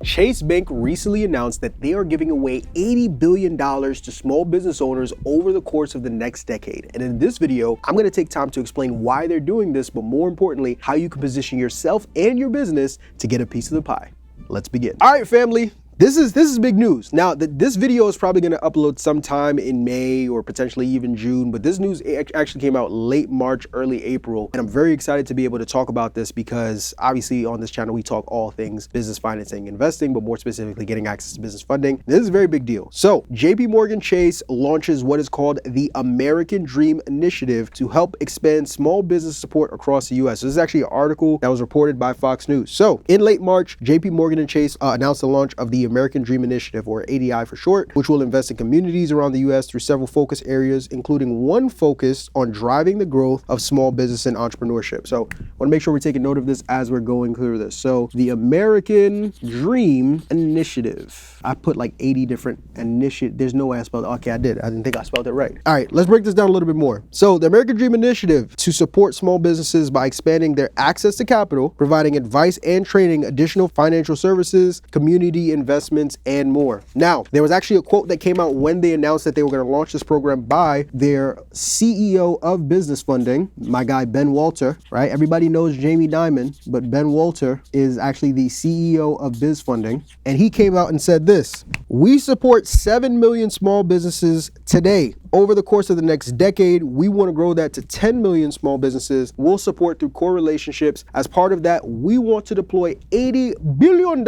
Chase Bank recently announced that they are giving away $80 billion to small business owners over the course of the next decade. And in this video, I'm going to take time to explain why they're doing this, but more importantly, how you can position yourself and your business to get a piece of the pie. Let's begin. All right, family. This is big news. Now, this video is probably going to upload sometime in May or potentially even June, but this news actually came out late March, early April, and I'm very excited to be able to talk about this because obviously on this channel we talk all things business financing, investing, but more specifically getting access to business funding. This is a very big deal. So, JP Morgan Chase launches what is called the American Dream Initiative to help expand small business support across the US. So this is actually an article that was reported by Fox News. So, in late March, JP Morgan and Chase announced the launch of the American Dream Initiative, or ADI for short, which will invest in communities around the US through several focus areas, including one focus on driving the growth of small business and entrepreneurship. So I want to make sure we're taking note of this as we're going through this. So the American Dream Initiative. I put like 80 different initiatives. There's no way I spelled it. Okay, I did. I didn't think I spelled it right. All right, let's break this down a little bit more. So the American Dream Initiative to support small businesses by expanding their access to capital, providing advice and training, additional financial services, community investment, and more. Now, there was actually a quote that came out when they announced that they were going to launch this program by their CEO of business funding, my guy Ben Walter, right? Everybody knows Jamie Dimon, but Ben Walter is actually the CEO of Biz Funding. And he came out and said this: "We support 7 million small businesses today. Over the course of the next decade, we want to grow that to 10 million small businesses. We'll support through core relationships. As part of that, we want to deploy $80 billion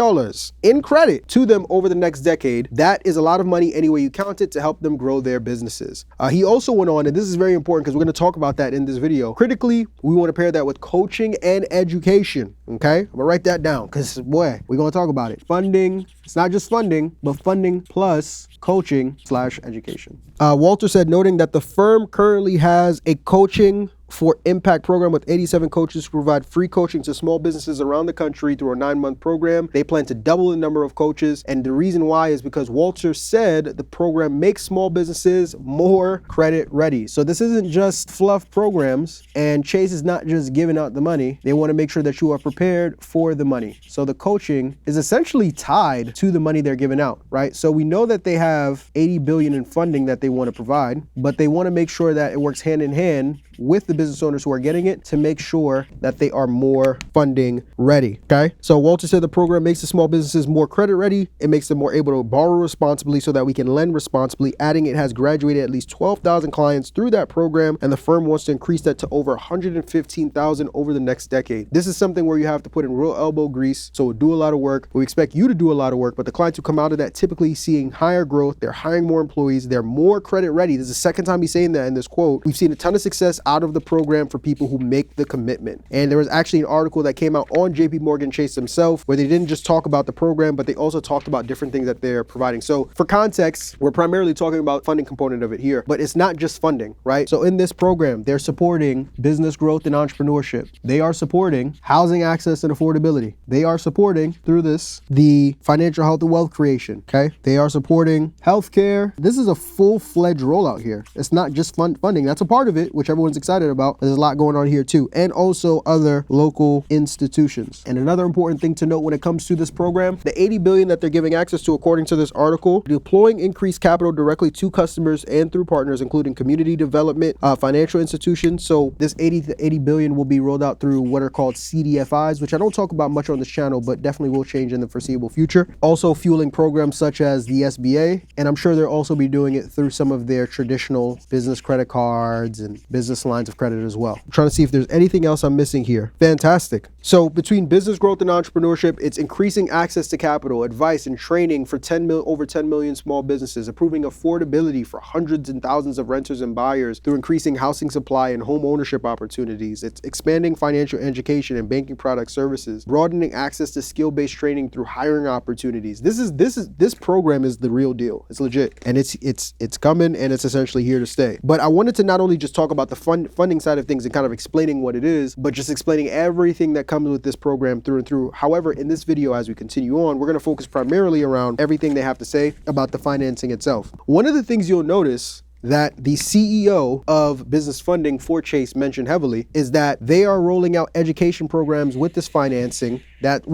in credit to them over the next decade. That is a lot of money any way you count it to help them grow their businesses." He also went on, and this is very important because we're going to talk about that in this video. Critically, we want to pair that with coaching and education. Okay, I'm gonna write that down because boy, we're gonna talk about it. Funding, it's not just funding, but funding plus coaching/education. Walter said, noting that the firm currently has a coaching for impact program with 87 coaches who provide free coaching to small businesses around the country through a 9-month program. They plan to double the number of coaches, and the reason why is because Walter said the program makes small businesses more credit ready. So this isn't just fluff programs, and Chase is not just giving out the money. They want to make sure that you are prepared for the money. So the coaching is essentially tied to the money they're giving out, right? So we know that they have $80 billion in funding that they want to provide, but they want to make sure that it works hand in hand with the business owners who are getting it to make sure that they are more funding ready, okay? So Walter said the program makes the small businesses more credit ready. It makes them more able to borrow responsibly so that we can lend responsibly, adding it has graduated at least 12,000 clients through that program, and the firm wants to increase that to over 115,000 over the next decade. This is something where you have to put in real elbow grease, so we'll do a lot of work. We expect you to do a lot of work, but the clients who come out of that typically seeing higher growth, they're hiring more employees, they're more credit ready. This is the second time he's saying that in this quote. We've seen a ton of success out of the program for people who make the commitment. And there was actually an article that came out on JP Morgan Chase themselves where they didn't just talk about the program, but they also talked about different things that they're providing. So for context, we're primarily talking about funding component of it here, but it's not just funding, right? So in this program, they're supporting business growth and entrepreneurship. They are supporting housing access and affordability. They are supporting through this the financial health and wealth creation, okay? They are supporting healthcare. This is a full-fledged rollout here. It's not just funding. That's a part of it, which everyone's excited about. There's a lot going on here too, and also other local institutions. And another important thing to note when it comes to this program, the $80 billion that they're giving access to, according to this article, deploying increased capital directly to customers and through partners, including community development, financial institutions. So this $80 billion will be rolled out through what are called CDFIs, which I don't talk about much on this channel, but definitely will change in the foreseeable future. Also fueling programs such as the SBA, and I'm sure they'll also be doing it through some of their traditional business credit cards and business lines of credit as well. I'm trying to see if there's anything else I'm missing here. Fantastic. So between business growth and entrepreneurship, it's increasing access to capital, advice, and training for over 10 million small businesses, improving affordability for hundreds and thousands of renters and buyers through increasing housing supply and home ownership opportunities. It's expanding financial education and banking product services, broadening access to skill-based training through hiring opportunities. This program is the real deal. It's legit, and it's coming, and it's essentially here to stay. But I wanted to not only just talk about the funding side of things and kind of explaining what it is, but just explaining everything that comes with this program through and through. However, in this video, as we continue on, we're going to focus primarily around everything they have to say about the financing itself. One of the things you'll notice that the CEO of business funding for Chase mentioned heavily is that they are rolling out education programs with this financing that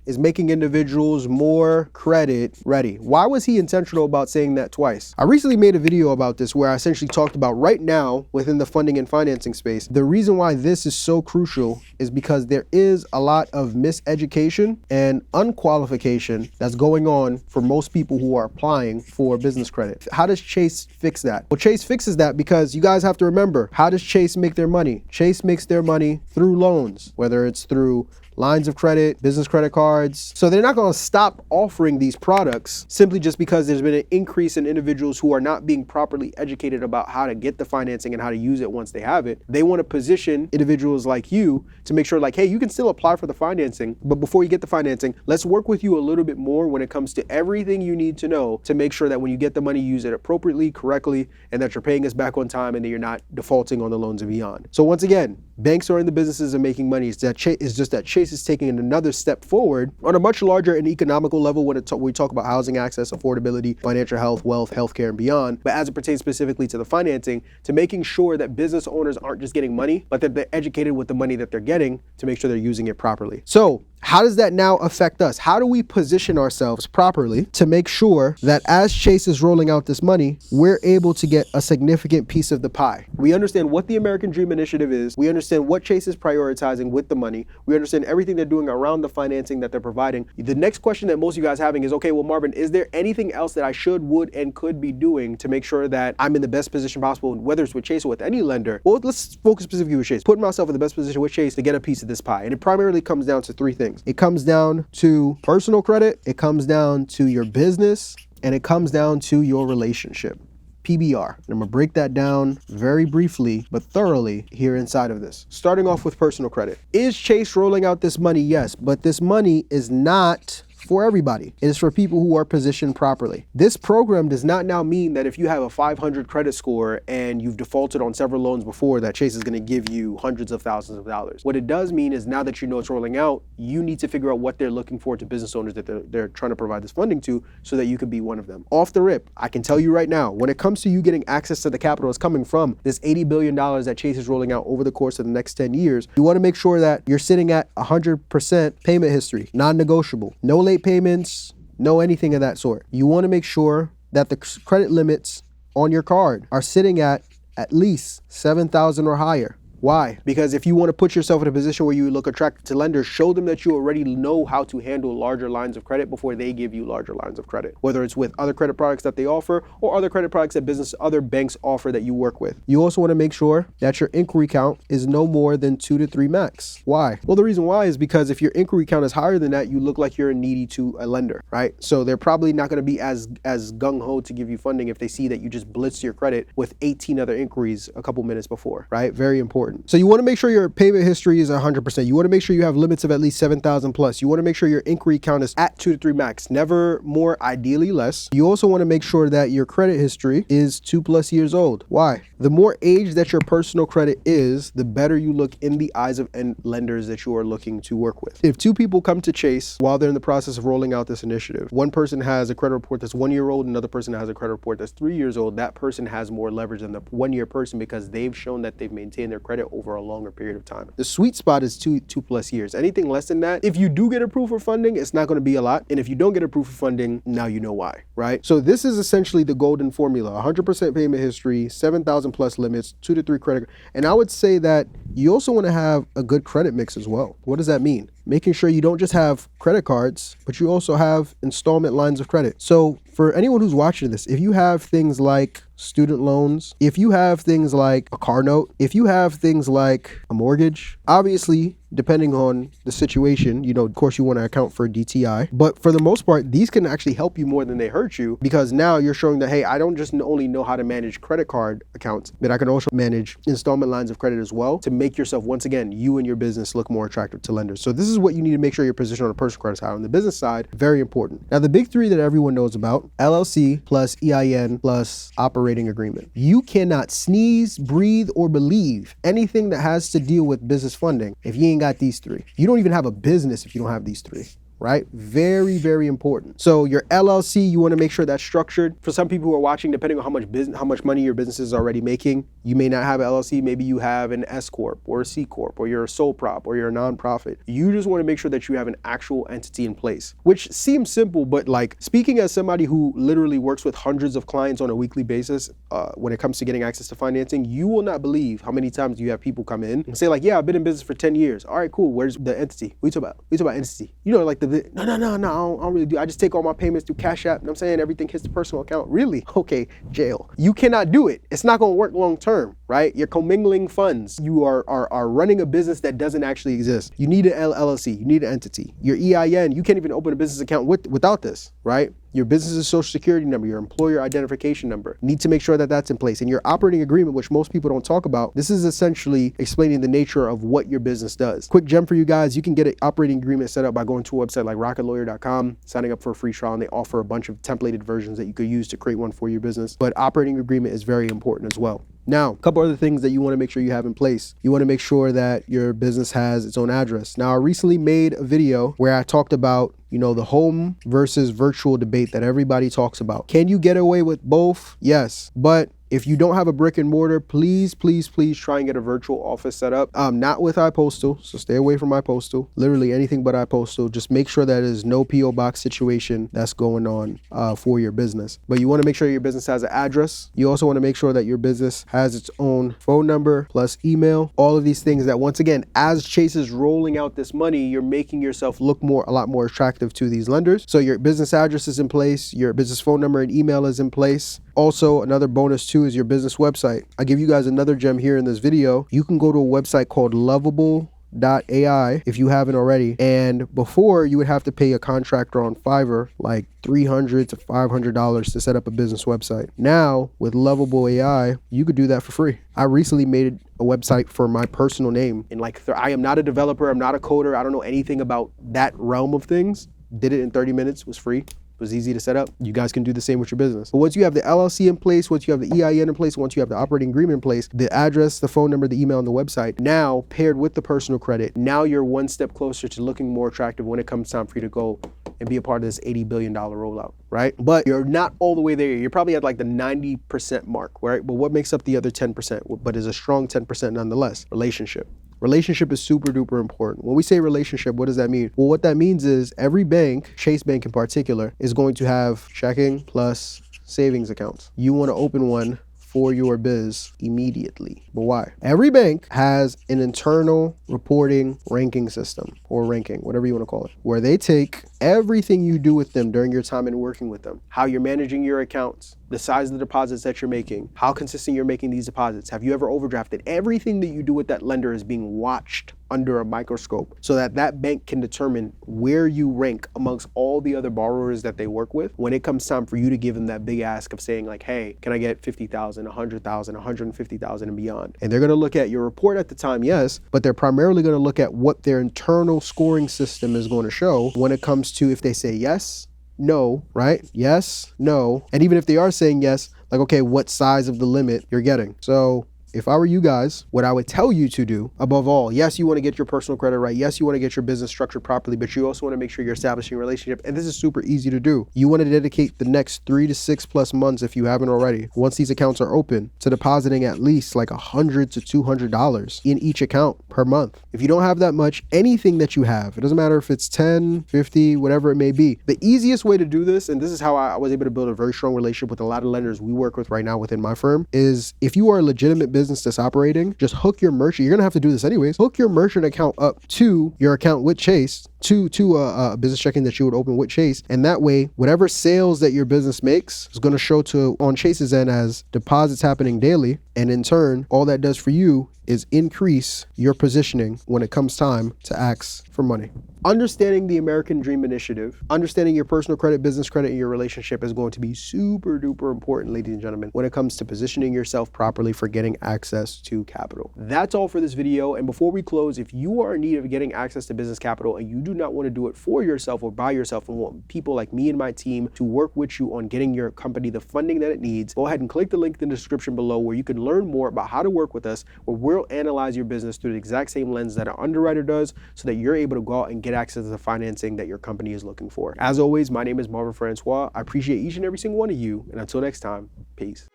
is making individuals more credit ready. Why was he intentional about saying that twice? I recently made a video about this where I essentially talked about right now within the funding and financing space, the reason why this is so crucial is because there is a lot of miseducation and unqualification that's going on for most people who are applying for business credit. How does Chase fix that? Well, Chase fixes that because you guys have to remember, how does Chase make their money? Chase makes their money through loans, whether it's through lines of credit, business credit cards. So they're not going to stop offering these products simply just because there's been an increase in individuals who are not being properly educated about how to get the financing and how to use it once they have it. They want to position individuals like you to make sure like, hey, you can still apply for the financing, but before you get the financing, let's work with you a little bit more when it comes to everything you need to know to make sure that when you get the money, you use it appropriately, correctly, and that you're paying us back on time and that you're not defaulting on the loans and beyond. So once again, banks are in the businesses of making money. It's just that Chase is taking another step forward on a much larger and economical level when we talk about housing access, affordability, financial health, wealth, healthcare, and beyond. But as it pertains specifically to the financing, to making sure that business owners aren't just getting money, but that they're educated with the money that they're getting to make sure they're using it properly. So how does that now affect us? How do we position ourselves properly to make sure that as Chase is rolling out this money, we're able to get a significant piece of the pie? We understand what the American Dream Initiative is. We understand what Chase is prioritizing with the money. We understand everything they're doing around the financing that they're providing. The next question that most of you guys are having is, okay, well, Marvin, is there anything else that I should, would, and could be doing to make sure that I'm in the best position possible, whether it's with Chase or with any lender? Well, let's focus specifically with Chase. Putting myself in the best position with Chase to get a piece of this pie. And it primarily comes down to three things. It comes down to personal credit, it comes down to your business, and it comes down to your relationship. PBR. And I'm gonna break that down very briefly, but thoroughly here inside of this. Starting off with personal credit. Is Chase rolling out this money? Yes, but this money is not for everybody. It is for people who are positioned properly. This program does not now mean that if you have a 500 credit score and you've defaulted on several loans before, that Chase is going to give you hundreds of thousands of dollars. What it does mean is now that you know it's rolling out, you need to figure out what they're looking for to business owners that they're trying to provide this funding to so that you can be one of them. Off the rip, I can tell you right now, when it comes to you getting access to the capital that's coming from this $80 billion that Chase is rolling out over the course of the next 10 years, you want to make sure that you're sitting at 100% payment history, non-negotiable, no late payments, no anything of that sort. You want to make sure that the credit limits on your card are sitting at least 7,000 or higher. Why? Because if you want to put yourself in a position where you look attractive to lenders, show them that you already know how to handle larger lines of credit before they give you larger lines of credit, whether it's with other credit products that they offer or other credit products that other banks offer that you work with. You also want to make sure that your inquiry count is no more than 2 to 3 max. Why? Well, the reason why is because if your inquiry count is higher than that, you look like you're needy to a lender, right? So they're probably not going to be as gung-ho to give you funding if they see that you just blitzed your credit with 18 other inquiries a couple minutes before, right? Very important. So you want to make sure your payment history is 100%. You want to make sure you have limits of at least 7,000 plus. You want to make sure your inquiry count is at 2 to 3 max, never more, ideally less. You also want to make sure that your credit history is 2+ years old. Why? The more age that your personal credit is, the better you look in the eyes of lenders that you are looking to work with. If two people come to Chase while they're in the process of rolling out this initiative, one person has a credit report that's 1 year old, another person has a credit report that's 3 years old, that person has more leverage than the 1 year person because they've shown that they've maintained their credit over a longer period of time. The sweet spot is 2+ years. Anything less than that, if you do get approved for funding, it's not going to be a lot. And if you don't get approved for funding, now you know why, right? So this is essentially the golden formula: 100% payment history, 7,000 plus limits, 2 to 3 credit. And I would say that you also want to have a good credit mix as well. What does that mean? Making sure you don't just have credit cards, but you also have installment lines of credit. So for anyone who's watching this, if you have things like student loans, if you have things like a car note, if you have things like a mortgage, obviously, depending on the situation, of course you want to account for DTI, but for the most part, these can actually help you more than they hurt you, because now you're showing that, hey, I don't just only know how to manage credit card accounts, but I can also manage installment lines of credit as well to make yourself, once again, you and your business look more attractive to lenders. So this is what you need to make sure your position on the personal credit side. On the business side, very important. Now, the big three that everyone knows about: LLC plus EIN plus operating agreement. You cannot sneeze, breathe, or believe anything that has to deal with business funding if you ain't got these three. You don't even have a business if you don't have these three. right? Very, very important. So your LLC, you want to make sure that's structured. For some people who are watching, depending on how much money your business is already making, you may not have an LLC. Maybe you have an S Corp or a C Corp, or you're a sole prop, or you're a nonprofit. You just want to make sure that you have an actual entity in place, which seems simple, but like speaking as somebody who literally works with hundreds of clients on a weekly basis, when it comes to getting access to financing, you will not believe how many times you have people come in and say like, yeah, I've been in business for 10 years. All right, cool. Where's the entity? We talk about entity. You know, like no, I don't really do. I just take all my payments through Cash App. You know what I'm saying? Everything hits the personal account. Really? Okay, jail. You cannot do it. It's not going to work long term, right? You're commingling funds. You are running a business that doesn't actually exist. You need an LLC. You need an entity. Your EIN, you can't even open a business account without this, right? Your business's social security number, your employer identification number. Need to make sure that that's in place. And your operating agreement, which most people don't talk about, this is essentially explaining the nature of what your business does. Quick gem for you guys, you can get an operating agreement set up by going to a website like rocketlawyer.com, signing up for a free trial, and they offer a bunch of templated versions that you could use to create one for your business. But operating agreement is very important as well. Now, a couple other things that you want to make sure you have in place. You want to make sure that your business has its own address. Now, I recently made a video where I talked about, you know, the home versus virtual debate that everybody talks about. Can you get away with both? Yes, but if you don't have a brick and mortar, please try and get a virtual office set up. Not with iPostal, so stay away from iPostal. Literally anything but iPostal. Just make sure that there's no P.O. box situation that's going on for your business. But you want to make sure your business has an address. You also want to make sure that your business has its own phone number plus email. All of these things that, once again, as Chase is rolling out this money, you're making yourself look a lot more attractive to these lenders. So your business address is in place, your business phone number and email is in place. Also, another bonus too is your business website. I give you guys another gem here in this video. You can go to a website called Lovable.ai if you haven't already. And before, you would have to pay a contractor on Fiverr like $300 to $500 to set up a business website. Now with Lovable AI, you could do that for free. I recently made a website for my personal name, and like I am not a developer, I'm not a coder, I don't know anything about that realm of things. Did it in 30 minutes, was free. Was easy to set up. You guys can do the same with your business. But once you have the LLC in place, once you have the EIN in place, once you have the operating agreement in place, the address, the phone number, the email, and the website, now paired with the personal credit, now you're one step closer to looking more attractive when it comes time for you to go and be a part of this $80 billion rollout, right? But you're not all the way there. You're probably at like the 90% mark, right? But what makes up the other 10%, but is a strong 10% nonetheless? Relationship. Relationship is super duper important. When we say relationship, what does that mean? Well, what that means is every bank, Chase Bank in particular, is going to have checking plus savings accounts. You want to open one for your biz immediately. But why? Every bank has an internal reporting ranking system, or ranking, whatever you want to call it, where they take everything you do with them during your time in working with them, how you're managing your accounts, the size of the deposits that you're making, how consistent you're making these deposits, have you ever overdrafted? Everything that you do with that lender is being watched under a microscope so that that bank can determine where you rank amongst all the other borrowers that they work with when it comes time for you to give them that big ask of saying like, hey, can I get 50,000, 100,000, 150,000 and beyond? And they're going to look at your report at the time, yes, but they're primarily going to look at what their internal scoring system is going to show when it comes to if they say yes, no, right? Yes, no. And even if they are saying yes, like, okay, what size of the limit you're getting? So if I were you guys, what I would tell you to do, above all, yes, you want to get your personal credit right. Yes, you want to get your business structured properly, but you also want to make sure you're establishing a relationship. And this is super easy to do. You want to dedicate the next 3 to 6+ months, if you haven't already, once these accounts are open, to depositing at least like $100 to $200 in each account per month. If you don't have that much, anything that you have, it doesn't matter if it's 10, 50, whatever it may be. The easiest way to do this, and this is how I was able to build a very strong relationship with a lot of lenders we work with right now within my firm, is if you are a legitimate business that's operating, just hook your merchant. You're gonna have to do this anyways. Hook your merchant account up to your account with Chase, to a business checking that you would open with Chase, and that way, whatever sales that your business makes is gonna show to on Chase's end as deposits happening daily, and in turn, all that does for you is increase your positioning when it comes time to ask for money. Understanding the American Dream Initiative, understanding your personal credit, business credit, and your relationship is going to be super duper important, ladies and gentlemen, when it comes to positioning yourself properly for getting access to capital. That's all for this video. And before we close, if you are in need of getting access to business capital and you do not want to do it for yourself or by yourself and want people like me and my team to work with you on getting your company the funding that it needs, go ahead and click the link in the description below where you can learn more about how to work with us, where we'll analyze your business through the exact same lens that an underwriter does so that you're able to go out and get access to the financing that your company is looking for. As always, my name is Marvin Francois. I appreciate each and every single one of you, and until next time, peace.